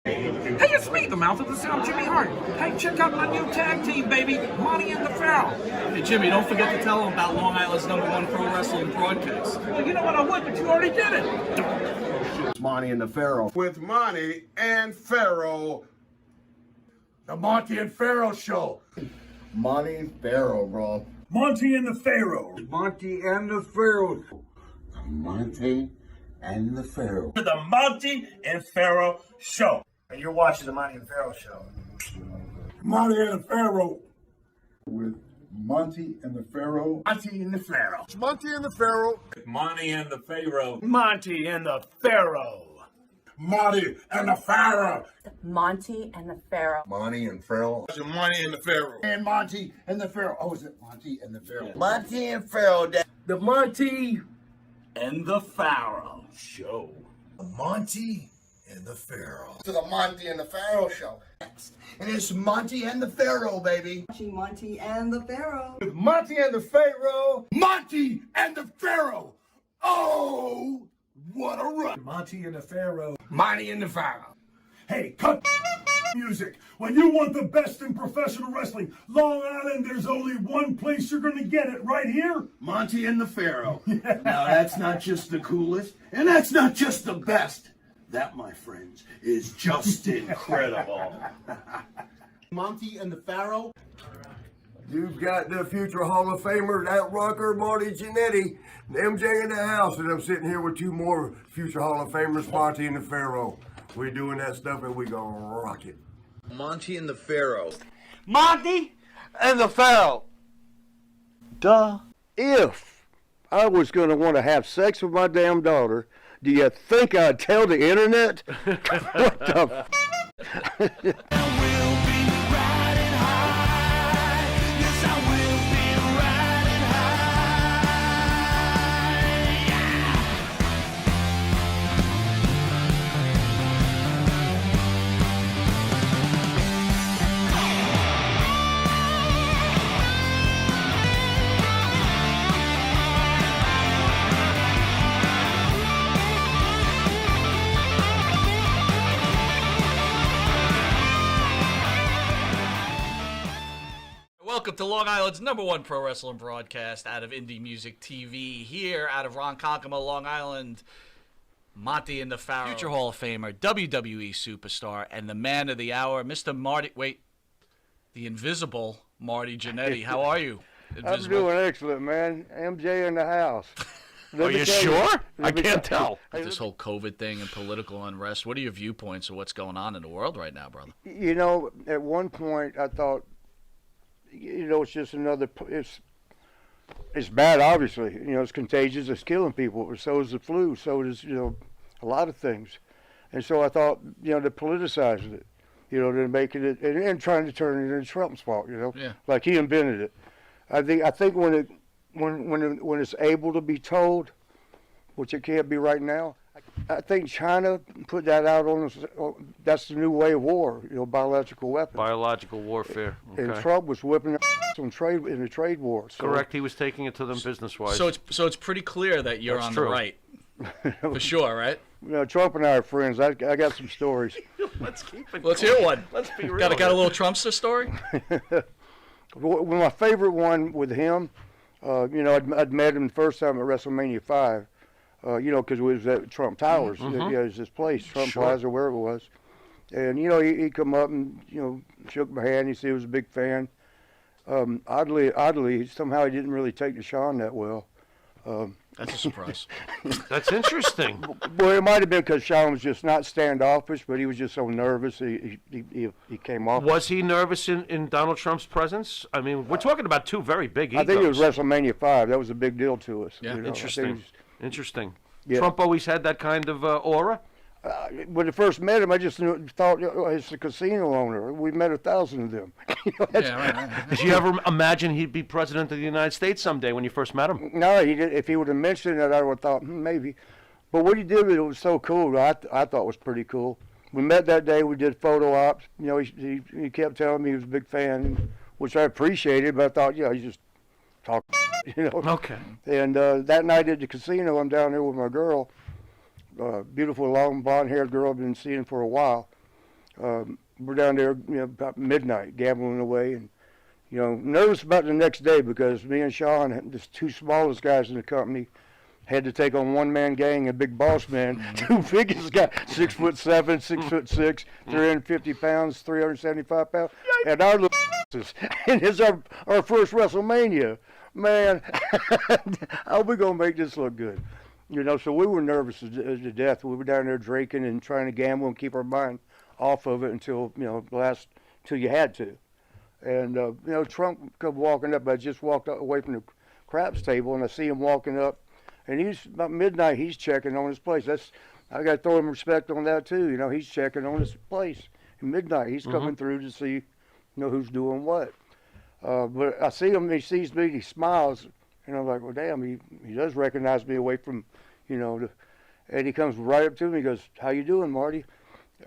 Hey, it's me, the mouth of the South, Jimmy Hart. Hey, check out my new tag team, baby, Marty and the Pharaoh. Hey, Jimmy, don't forget to tell them about Long Island's #1 pro wrestling broadcast. Well, you know what, I would, but you already did it. It's Monty and the Pharaoh. With Monty and Pharaoh. The Monty and Pharaoh Show. Monty and Pharaoh, bro. Monty and the Pharaoh. Monty and the Pharaoh. Monty and the Pharaoh. The Monty and Pharaoh Show. And you're watching the Monty and Pharaoh Show. Monty and the Pharaoh. With Monty and the Pharaoh. Monty and the Pharaoh. Monty and the Pharaoh. Monty and the Pharaoh. Monty and the Pharaoh. Monty and the Pharaoh. Monty and the Pharaoh. Monty and Pharaoh. Monty and the Pharaoh. And Monty and the Pharaoh. Oh, is it Monty and the Pharaoh? Monty and Pharaoh. The Monty and the Pharaoh Show. Monty and the Pharaoh. To the Monty and the Pharaoh Show. And it's Monty and the Pharaoh, baby. Watching Monty and the Pharaoh. With Monty and the Pharaoh. Monty and the Pharaoh. Oh, what a run. Monty and the Pharaoh. Monty and the Pharaoh. Hey, cut music. When you want the best in professional wrestling, Long Island, there's only one place you're going to get it, right here. Monty and the Pharaoh. Now, that's not just the coolest, and that's not just the best. That, my friends, is just incredible. Monty and the Pharaoh. You've got the future Hall of Famer, that rocker, Marty Jannetty, and MJ in the house, and I'm sitting here with two more future Hall of Famers, Monty and the Pharaoh. We're doing that stuff, and we gonna rock it. Monty and the Pharaoh. Monty and the Pharaoh. Duh. If I was going to want to have sex with my damn daughter, do you think I'd tell the internet? What the Welcome to Long Island's #1 pro wrestling broadcast out of Indie Music TV. Here out of Ronkonkoma, Long Island, Monty and the Pharaoh. Future Hall of Famer, WWE superstar, and the man of the hour, Mr. Marty, the invisible Marty Jannetty. How are you? I'm doing excellent, man. MJ in the house. Are you sure? I can't tell. This whole COVID thing and political unrest, what are your viewpoints of what's going on in the world right now, brother? You know, at one point I thought, you know, it's just another, it's bad, obviously. You know, it's contagious, it's killing people. So is the flu, so is, you know, a lot of things. And so I thought, you know, they politicized it, you know, they're making it, and trying to turn it into Trump's fault, you know, like he invented it. I think when it's able to be told, which it can't be right now, I think China put that out on us. That's the new way of war, you know, biological weapons. Biological warfare. Okay. And Trump was whipping on trade in the trade war. So. Correct. He was taking it to them business-wise. So it's pretty clear that you're on the right, for sure, right? You know, Trump and I are friends. I got some stories. Let's keep it. Let's hear one. Let's be real. Got a little Trumpster story? Well, my favorite one with him, you know, I'd met him the first time at WrestleMania 5. You know, because we was at Trump Towers. Mm-hmm. It was this place, Trump Plaza, wherever it was. And, you know, he come up and, you know, shook my hand. He said he was a big fan. Oddly, somehow he didn't really take to Sean that well. That's a surprise. That's interesting. Well, it might have been because Sean was just not standoffish, but he was just so nervous. He came off. Was he nervous in Donald Trump's presence? I mean, we're talking about two very big egos. I think it was WrestleMania 5. That was a big deal to us. Yeah, you know? Interesting. Interesting. Yeah. Trump always had that kind of aura? When I first met him, I just thought, you know, he's a casino owner. We met 1,000 of them. You know, right. Did you ever imagine he'd be president of the United States someday when you first met him? No, he did. If he would have mentioned it, I would have thought, maybe. But what he did with it was so cool. I thought was pretty cool. We met that day. We did photo ops. You know, he kept telling me he was a big fan, which I appreciated. But I thought, you know, he just talked, you know. Okay. And that night at the casino, I'm down there with my girl, beautiful long blonde-haired girl I've been seeing for a while. We're down there, about midnight, gambling away, and nervous about the next day because me and Sean, the two smallest guys in the company, had to take on one-man gang and big boss man. Two biggest guys, 6'7", 6'6", 350 pounds, 375 pounds, and our little and it's our first WrestleMania. Man, how are we gonna make this look good? So we were nervous to death. We were down there drinking and trying to gamble and keep our mind off of it until till you had to. And Trump come walking up. I just walked away from the craps table and I see him walking up. And he's about midnight. He's checking on his place. I got to throw him respect on that too. He's checking on his place. At midnight, he's coming through to see, who's doing what. But I see him. He sees me. He smiles, and I'm like, well, damn. He does recognize me away from, and he comes right up to me. He goes, "How you doing, Marty?"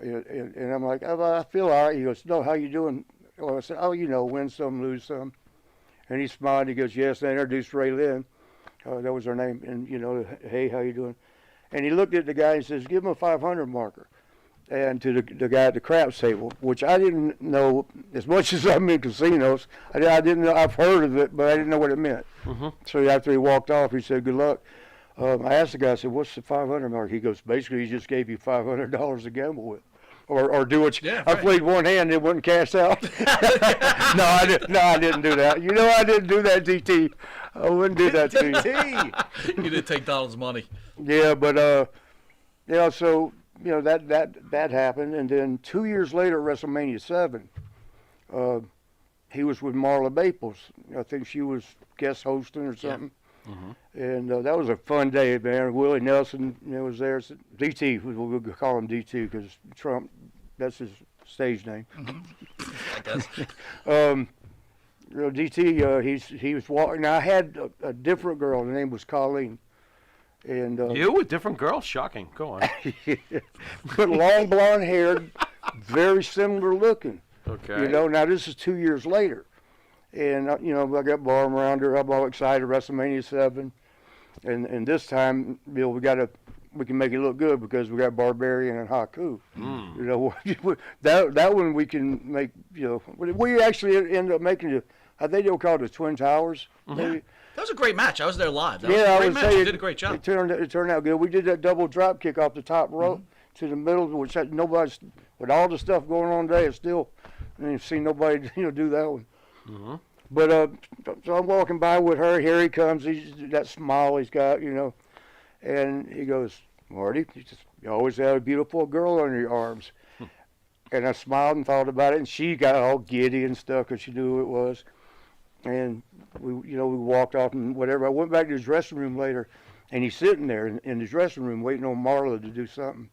And I'm like, "Oh, I feel all right." He goes, "No, how you doing?" Well, I said, "Oh, win some, lose some." And he smiled. He goes, "Yes." And I introduced Ray Lynn. That was her name, and "Hey, how you doing?" And he looked at the guy and says, "Give him a 500 marker." And to the guy at the craps table, which I didn't know, as much as I'm in casinos, I didn't know. I've heard of it, but I didn't know what it meant. So after he walked off, he said, "Good luck." I asked the guy, I said, "What's the 500 marker?" He goes, "Basically, he just gave you $500 to gamble with." Or do what you. Yeah, I played one hand, it wouldn't cash out. No, I didn't do that. I didn't do that, DT. I wouldn't do that to you. You didn't take Donald's money. Yeah, but so that happened, and then 2 years later, WrestleMania 7, he was with Marla Maples. I think she was guest hosting or something. And that was a fun day, man. Willie Nelson was there. DT, we'll call him DT because Trump, that's his stage name. I guess. DT, he was walking. Now, I had a different girl. Her name was Colleen. And You, a different girl? Shocking. Go on. But long blonde hair, very similar looking. Okay. Now this is 2 years later. And, I got my arm around her. I'm all excited, WrestleMania 7. And this time, we can make it look good because we got Barbarian and Haku. That one we can make, we actually ended up making it, I think they were called the Twin Towers. Maybe. That was a great match. I was there live. That Yeah, was a I great would match. say You did a great job. It turned out good. We did that double drop kick off the top rope to the middle, which nobody's, with all the stuff going on today, it's still, I ain't seen nobody, do that one. But so I'm walking by with her. Here he comes. He's that smile he's got, and he goes, "Marty, you always had a beautiful girl on your arms." And I smiled and thought about it, and she got all giddy and stuff because she knew who it was. And we walked off and whatever. I went back to his dressing room later, and he's sitting there in his dressing room waiting on Marla to do something.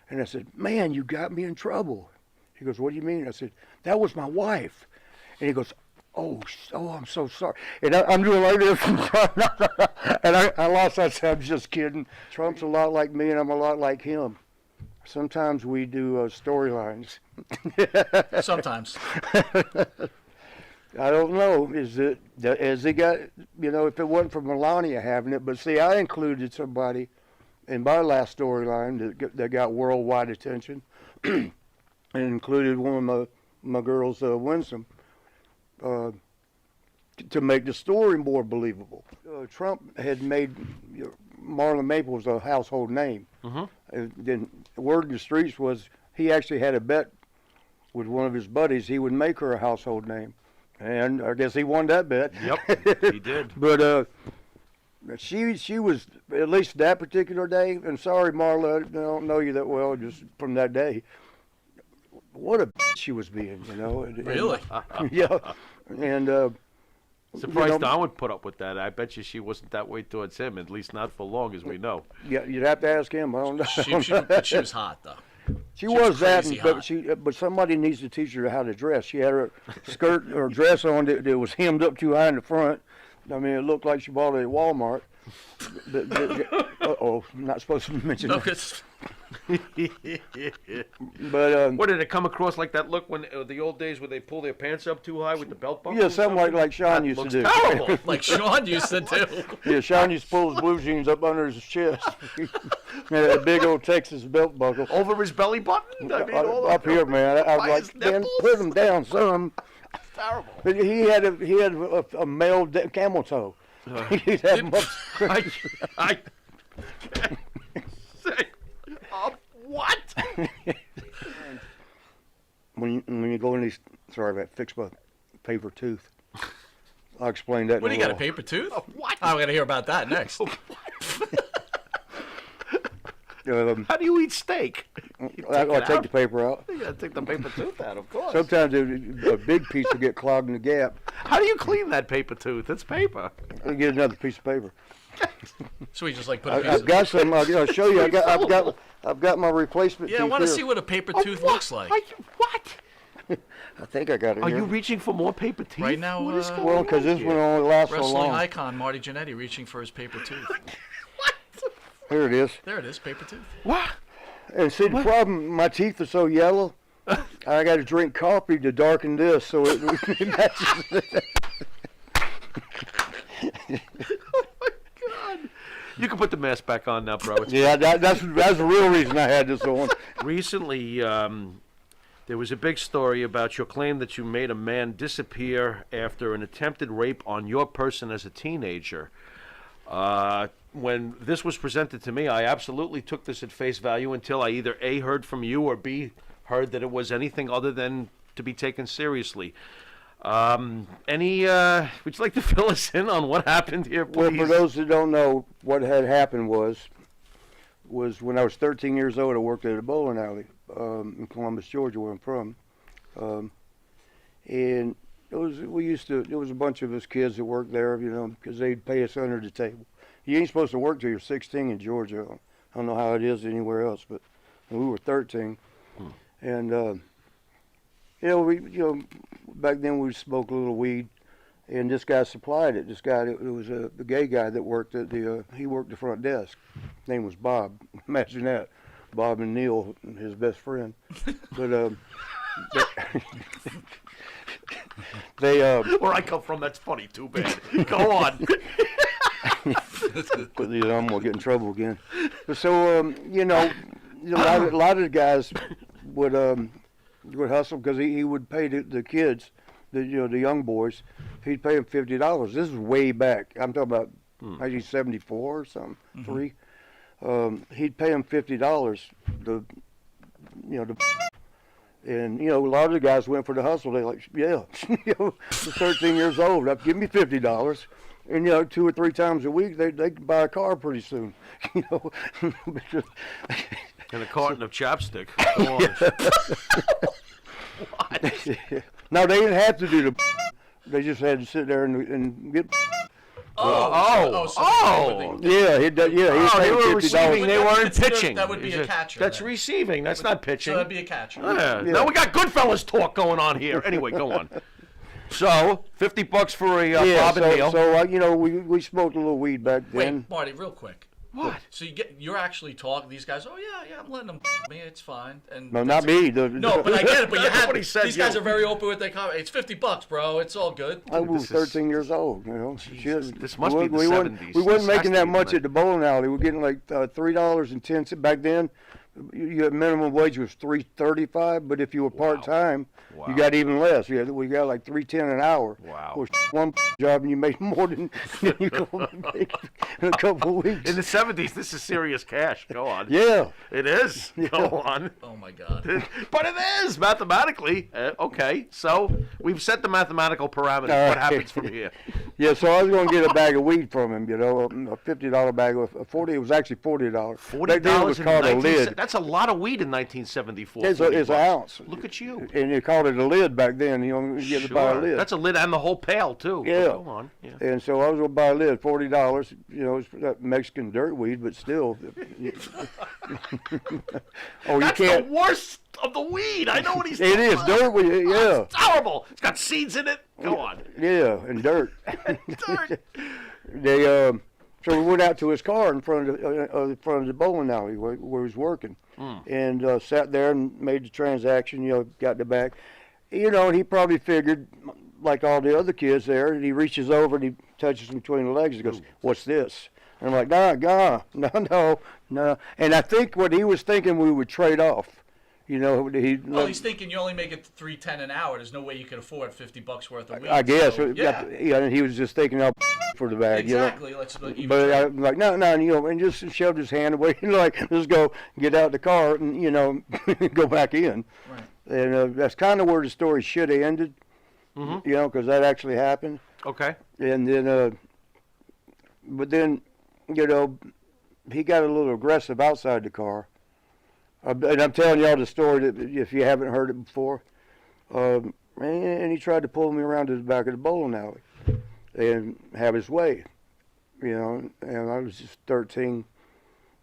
And I said, "Man, you got me in trouble." He goes, "What do you mean?" I said, "That was my wife." And he goes, Oh, I'm so sorry. And I'm doing like this. And I lost that. I said, "I'm just kidding. Trump's a lot like me, and I'm a lot like him." Sometimes we do storylines. Sometimes. I don't know. Has he got, if it wasn't for Melania having it, but see, I included somebody in my last storyline that got worldwide attention, and included one of my girls, Winsome, to make the story more believable. Trump had made Marla Maples a household name. And then the word in the streets was he actually had a bet with one of his buddies he would make her a household name. And I guess he won that bet. Yep, he did. But she was, at least that particular day, and sorry, Marla, I don't know you that well, just from that day. What a bitch she was being, Really? Yeah. And Surprised Don would put up with that. I bet you she wasn't that way towards him, at least not for long, as we know. Yeah, you'd have to ask him. I don't know. But she was hot, though. She was that, crazy hot. but somebody needs to teach her how to dress. She had her skirt or dress on that was hemmed up too high in the front. I mean, it looked like she bought it at Walmart. I'm not supposed to mention that. But what did it come across like that look when the old days where they pull their pants up too high with the belt buckle? yeah, something like Sean That used to looks do. terrible. Like Sean used to do. Yeah, Sean used to pull his blue jeans up under his chest. And a big old Texas belt buckle. Over his belly button? I mean, all Up here, man. I by was his like, man, nipples? put him down, son. terrible. But he had a male camel toe. He'd have him up. I can't say. What? When you go in these, sorry about fix my paper tooth. I'll explain that. What, in do a you got a little. paper tooth? What? I'm going to hear about that next. How do you eat steak? I'll take the paper out. You gotta take the paper tooth out, of course. Sometimes a big piece will get clogged in the gap. How do you clean that paper tooth? It's paper. I'll get another piece of paper. So we just like put a piece I've of... got some. I'll show you. I've got my replacement. Yeah, I teeth want to here. see what a paper tooth looks like. What? I think I got it Are here. you reaching for more paper teeth? Right now, What is going Well, on because this here? one only lasts so Wrestling long. icon Marty Jannetty reaching for his paper tooth. Here it is. There it is, paper tooth. What? And see, the problem, my teeth are so yellow. I got to drink coffee to darken this, so it matches. Oh my God! You can put the mask back on now, bro. It's Yeah, that's the real reason I had this on. Recently, there was a big story about your claim that you made a man disappear after an attempted rape on your person as a teenager. When this was presented to me, I absolutely took this at face value until I either A, heard from you, or B, heard that it was anything other than to be taken seriously. Would you like to fill us in on what happened here, please? Well, for those that don't know, what had happened was when I was 13 years old, I worked at a bowling alley in Columbus, Georgia, where I'm from. And there was a bunch of us kids that worked there, because they'd pay us under the table. You ain't supposed to work till you're 16 in Georgia. I don't know how it is anywhere else, but we were 13. And, back then we smoked a little weed, and this guy supplied it. This guy, it was a gay guy that worked at he worked the front desk. His name was Bob. Imagine that. Bob and Neil, his best friend. But, where I come from, that's funny, too bad. Go on. But I'm gonna get in trouble again. So a lot of the guys would hustle because he would pay the kids, the young boys. He'd pay them $50. This is way back. I'm talking about 1974 or something. He'd pay them $50. And a lot of the guys went for the hustle. They like, yeah, 13 years old. Give me $50. And 2 or 3 times a week, they could buy a car pretty soon. And a carton of chapstick. Go on. What? No, they didn't have to do the. They just had to sit there and get. Yeah, he did. Yeah, he they paid were receiving. $50. They weren't pitching. That would be a catcher. That's then. receiving. That's not pitching. So that'd be a catcher. Yeah. Now we got Goodfellas talk going on here. Anyway, go on. So, $50 for a Bob and Neil. So we smoked a little weed back then. Wait, Marty, real quick. What? So you're actually talking. These guys. Oh yeah, I'm letting them me. It's fine. And No, not me. No, but I get it. But you That's have what he said, these guys you. are very open with their comment. It's $50, bro. It's all good. I was 13 years old. Shit. This must be the we 70s. We wasn't This has making to that be much the at the bowling alley. We were getting like $3.10 back then. Your minimum wage was $3.35, but if you were part time, you got even less. We got like $3.10 an hour. Wow. For one job, and you made more than you could make in a couple of weeks. In the 70s, this is serious cash. Go on. Yeah. It is. Go on. Oh my God. But it is, mathematically. Okay, so we've set the mathematical parameters. All What right. happens from here? Yeah, so I was going to get a bag of weed from him, a $50 bag of 40. It was actually $40. Back then it was $40 called a in lid. That's a lot of weed in 1974. It's $40 an ounce. Look at you. And they called it a lid back then. You get to buy a lid. That's a lid and the whole pail, too. Yeah. But go on. Yeah. And so I was going to buy a lid, $40. It's that Mexican dirt weed, but still. That's the worst of the weed. I know what he's It talking is about. dirt weed, yeah. It's terrible. It's got seeds in it. Go on. Yeah, and dirt. Dirt. So we went out to his car in front of the bowling alley where he was working, and sat there and made the transaction. Got the bag. And he probably figured, like all the other kids there, and he reaches over and he touches him between the legs and goes, "What's this?" And I'm like, no. And I think what he was thinking, we would trade off. He's thinking you only make it $3.10 an hour. There's no way you could afford $50 worth of weed. I guess. So, And he was just taking up for the bag. Exactly. But I'm like, no, and just shoved his hand away, let's go get out the car and, go back in. Right. And that's kind of where the story should have ended, because that actually happened. Okay. And then, but then, he got a little aggressive outside the car. And I'm telling y'all the story that if you haven't heard it before. And he tried to pull me around to the back of the bowling alley and have his way, And I was just 13.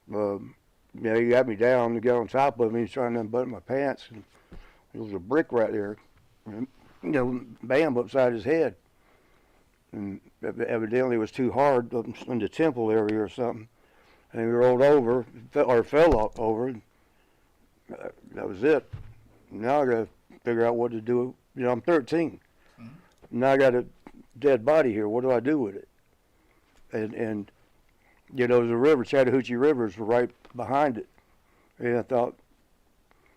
He got me down to get on top of me. He's trying to unbutton my pants. And there was a brick right there, bam, upside his head. And evidently it was too hard in the temple area or something. And he rolled over, or fell over. That was it. Now I got to figure out what to do. I'm 13. Now I got a dead body here. What do I do with it? And there's a river, Chattahoochee River is right behind it. And I thought,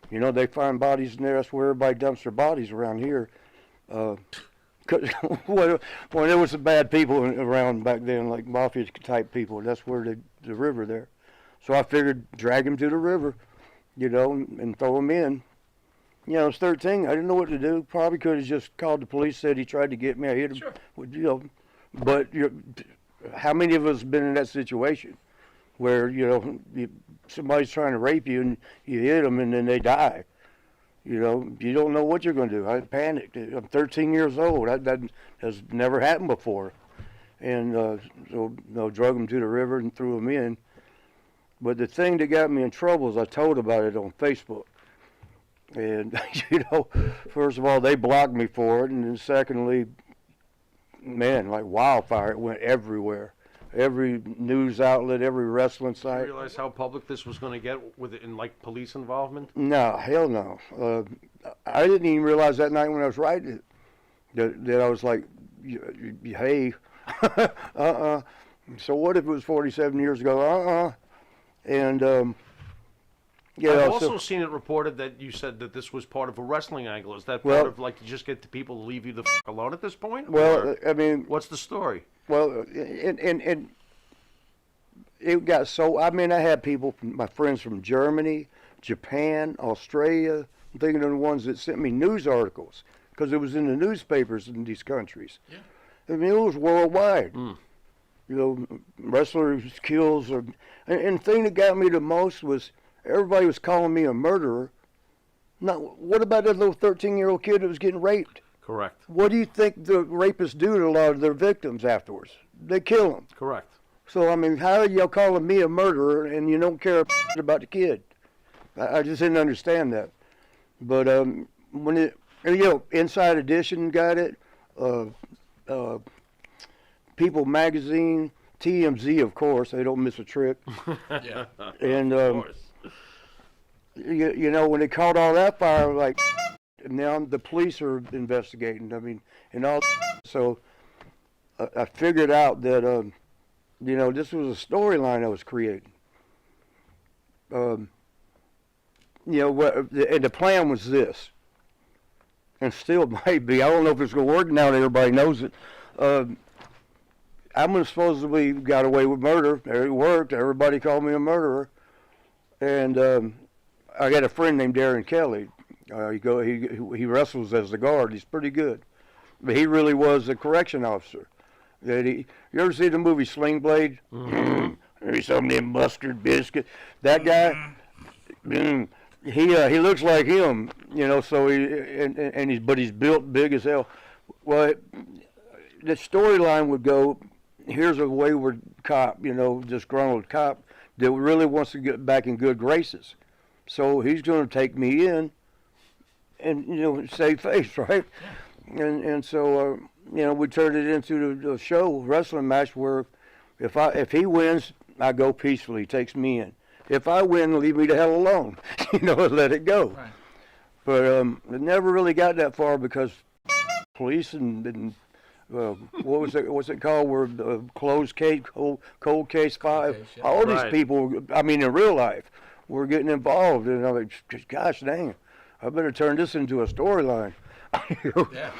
they find bodies in there. That's where everybody dumps their bodies around here. When there was some bad people around back then, like mafia type people, that's where the river there. So I figured drag him to the river, and throw him in. I was 13. I didn't know what to do. Probably could have just called the police, said he tried to get me. I hit him. Sure. But how many of us have been in that situation where, somebody's trying to rape you and you hit them and then they die? You don't know what you're going to do. I panicked. I'm 13 years old. That has never happened before. And so drug him to the river and threw him in. But the thing that got me in trouble is I told about it on Facebook. And, first of all, they blocked me for it. And then secondly, man, like wildfire, it went everywhere. Every news outlet, every wrestling site. Did you realize how public this was going to get like police involvement? No, hell no. I didn't even realize that night when I was writing it that I was like, hey, So what if it was 47 years ago? And I've also seen it reported that you said that this was part of a wrestling angle. Is that part of like to just get the people to leave you the alone at this point? Well, or I mean, what's the story? Well, and it got so. I mean, I had people, my friends from Germany, Japan, Australia. I'm thinking of the ones that sent me news articles because it was in the newspapers in these countries. Yeah. I mean, it was worldwide. Mm. You know, wrestlers kills, and the thing that got me the most was everybody was calling me a murderer. Now, what about that little 13-year-old kid that was getting raped? Correct. What do you think the rapists do to a lot of their victims afterwards? They kill them. Correct. So, I mean, how are y'all calling me a murderer and you don't care about the kid? I just didn't understand that. But when it, you know, Inside Edition got it, People Magazine, TMZ, of course, they don't miss a trick. Yeah. And, of course. You know, when they caught all that fire, like, now the police are investigating. I mean, and all. So I figured out that, you know, this was a storyline I was creating. You know, and the plan was this, and still might be. I don't know if it's going to work now that everybody knows it. I'm supposedly got away with murder. It worked. Everybody called me a murderer. And I got a friend named Darren Kelly. He wrestles as the guard. He's pretty good. But he really was a correction officer. You ever see the movie Sling Blade? Mm-hmm. Maybe some of them mustard biscuit. That guy, he looks like him, you know. So but he's built big as hell. Well, the storyline would go: here's a wayward cop, you know, disgruntled cop that really wants to get back in good graces. So he's going to take me in and, you know, save face, right? Yeah. And so, you know, we turned it into the show, wrestling match, where If he wins, I go peacefully. He takes me in. If I win, leave me the hell alone. Let it go. Right. But it never really got that far because police and what's it called? Where the closed case, cold case 5. case, yeah. All Right. these people, I mean, in real life, were getting involved, and I'm like, gosh dang, I better turn this into a storyline. Yeah.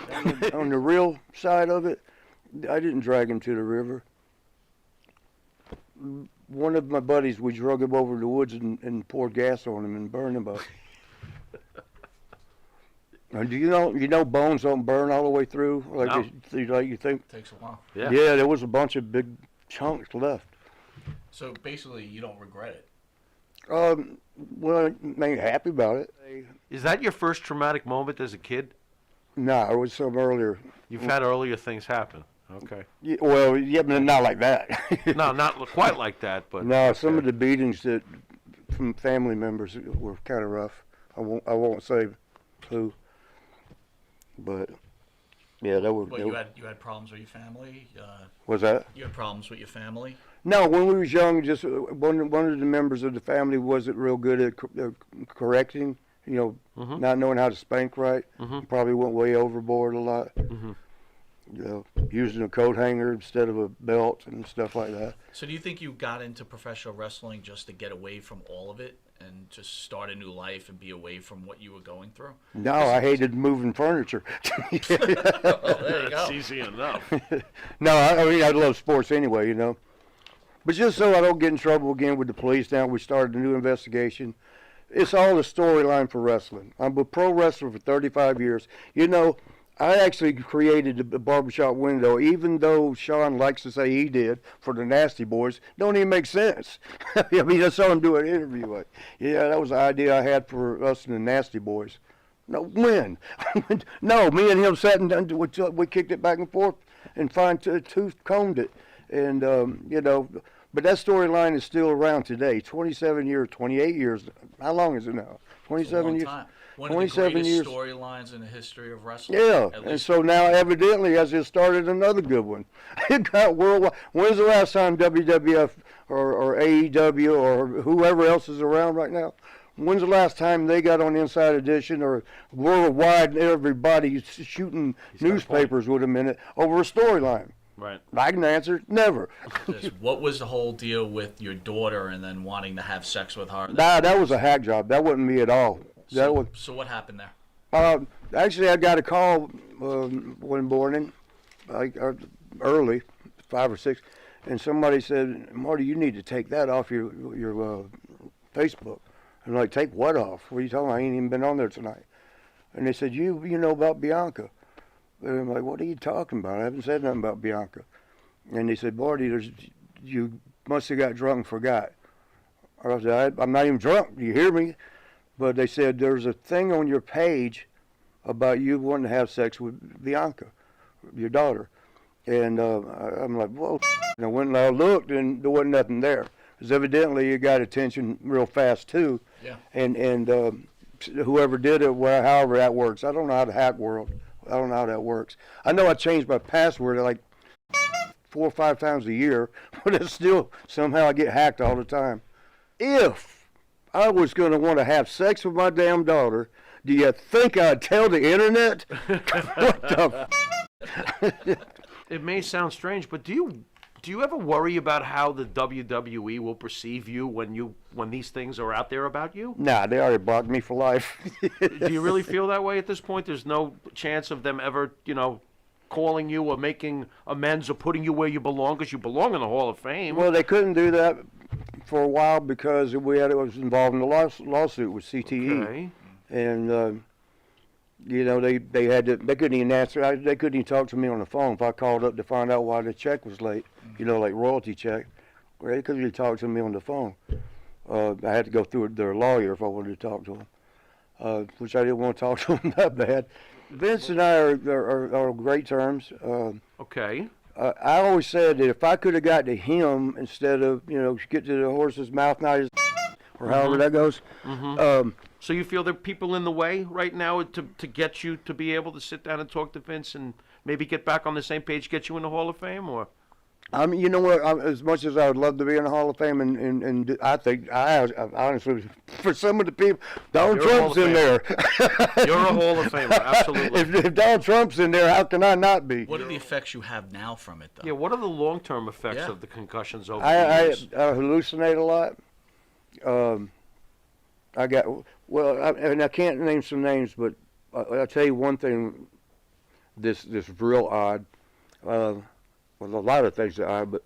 On the real side of it, I didn't drag him to the river. One of my buddies, we drug him over the woods and poured gas on him and burned him up. And do you know bones don't burn all the way through like you think? Takes a while. Yeah. Yeah, there was a bunch of big chunks left. So basically, you don't regret it. Well, I ain't happy about it. Is that your first traumatic moment as a kid? No, it was some earlier. You've had earlier things happen. Okay. Yeah, well, yeah, but not like that. No, not quite like that, but No, some of the beatings that from family members were kind of rough. I won't say who, but yeah, that was. But you had problems with your family. Was that? You had problems with your family. No, when we was young, just one of the members of the family wasn't real good at correcting. Not knowing how to spank right. Probably went way overboard a lot. Using a coat hanger instead of a belt and stuff like that. So do you think you got into professional wrestling just to get away from all of it and just start a new life and be away from what you were going through? No, I hated moving furniture. There you go. That's easy enough. No, I mean, I love sports anyway, But just so I don't get in trouble again with the police, now we started a new investigation. It's all a storyline for wrestling. I'm a pro wrestler for 35 years. I actually created the barbershop window, even though Sean likes to say he did for the Nasty Boys. Don't even make sense. I mean, I saw him do an interview. Like, yeah, that was the idea I had for us and the Nasty Boys. No, when? No, me and him sat and we kicked it back and forth and fine-tooth combed it. And, but that storyline is still around today. 27 years, 28 years. How long is it now? 27 years. Time. One 27 of the greatest years. storylines in the history of wrestling. Yeah, At and least so now evidently I just started another good one. It got worldwide. When's the last time WWF or AEW or whoever else is around right now? When's the last time they got on Inside Edition or worldwide? Everybody shooting newspapers with them in it over a storyline. Right. I can answer never. What was the whole deal with your daughter and then wanting to have sex with her? Nah, that was a hack job. That wasn't me at all. So what happened there? Actually, I got a call one morning, early, 5 or 6, and somebody said, "Marty, you need to take that off your Facebook." I'm like, "Take what off? What are you talking about? I ain't even been on there tonight." And they said, "You know about Bianca?" And I'm like, "What are you talking about? I haven't said nothing about Bianca." And they said, "Marty, you must have got drunk and forgot." I said, "I'm not even drunk. Do you hear me?" But they said, "There's a thing on your page about you wanting to have sex with Bianca, your daughter." And I'm like, "Whoa." And I went and I looked, and there wasn't nothing there. Because evidently you got attention real fast, too. Yeah. And whoever did it, well, however that works. I don't know how the hack world, I don't know how that works. I know I changed my password like 4 or 5 times a year, but it's still, somehow I get hacked all the time. If I was going to want to have sex with my damn daughter, do you think I'd tell the internet? What the It may sound strange, but do you ever worry about how the WWE will perceive you when these things are out there about you? Nah, they already blocked me for life. Do you really feel that way at this point? There's no chance of them ever, calling you or making amends or putting you where you belong, because you belong in the Hall of Fame. Well, they couldn't do that for a while because it was involved in a lawsuit with CTE. Okay. And they couldn't even answer. They couldn't even talk to me on the phone if I called up to find out why the check was late. Like royalty check. Well, they couldn't even talk to me on the phone. I had to go through their lawyer if I wanted to talk to them, which I didn't want to talk to them that bad. Vince and I are on great terms. Okay. I always said that if I could have got to him instead of get to the horse's mouth, not his, or however that goes. So you feel there are people in the way right now to get you to be able to sit down and talk to Vince and maybe get back on the same page, get you in the Hall of Fame, or? I mean, you know what? As much as I would love to be in the Hall of Fame, and I think I honestly, for some of the people, Donald You're a Hall Trump's of in there. You're a Hall of Famer, absolutely. If Donald Trump's in there, how can I not be? What are the effects you have now from it, though? Yeah, what are the long-term effects Yeah. of the concussions over the I years? hallucinate a lot. I got and I can't name some names, but I'll tell you one thing. This real odd. Well, a lot of things are odd, but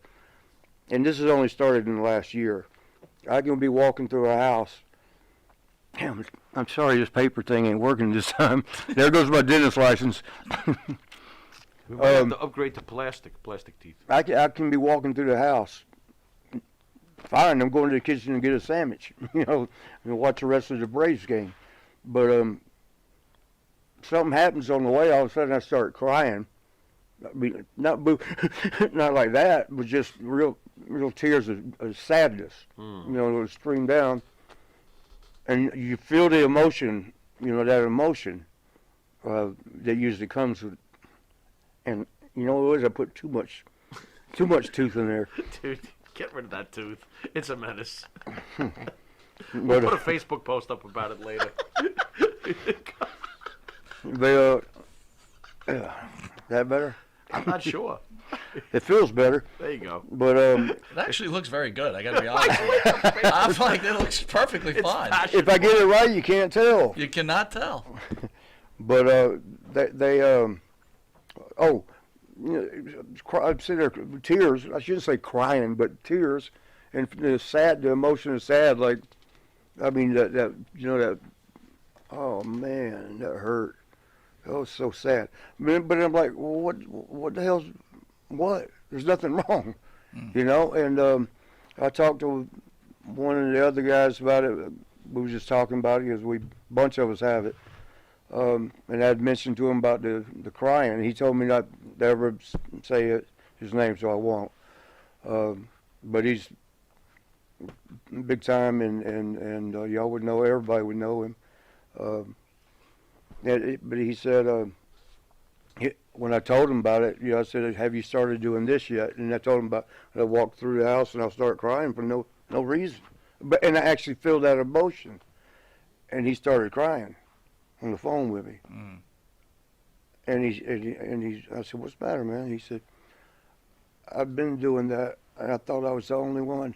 and this has only started in the last year. I can be walking through a house. Damn, I'm sorry, this paper thing ain't working this time. There goes my dentist license. We might have to upgrade to plastic teeth. I can be walking through the house. Fine, I'm going to the kitchen and get a sandwich, and watch the rest of the Braves game. But something happens on the way. All of a sudden, I start crying. I mean, not not like that, but just real tears of sadness. It'll stream down, and you feel the emotion. That emotion that usually comes with. And you know what it was? I put too much tooth in there. Dude, get rid of that tooth. It's a menace. We'll put a Facebook post up about it later. That better? I'm not sure. It feels better. There you go. But It actually looks very good. I got to be honest with you. I'm like, it looks perfectly fine. if I get it right, you can't tell. You cannot tell. But I'm sitting there, tears. I shouldn't say crying, but tears, and the emotion is sad. Like, I mean that. Oh man, that hurt. Oh, so sad. But I'm like, well, what the hell's what? There's nothing wrong, And I talked to one of the other guys about it. We were just talking about it because a bunch of us have it. And I'd mentioned to him about the crying. He told me not to ever say his name, so I won't. But he's big time, and y'all would know. Everybody would know him. But he said, when I told him about it, I said, "Have you started doing this yet?" And I told him about. I walked through the house and I'll start crying for no reason. And I actually feel that emotion. And he started crying on the phone with me. And I said, "What's the matter, man?" He said, "I've been doing that, and I thought I was the only one."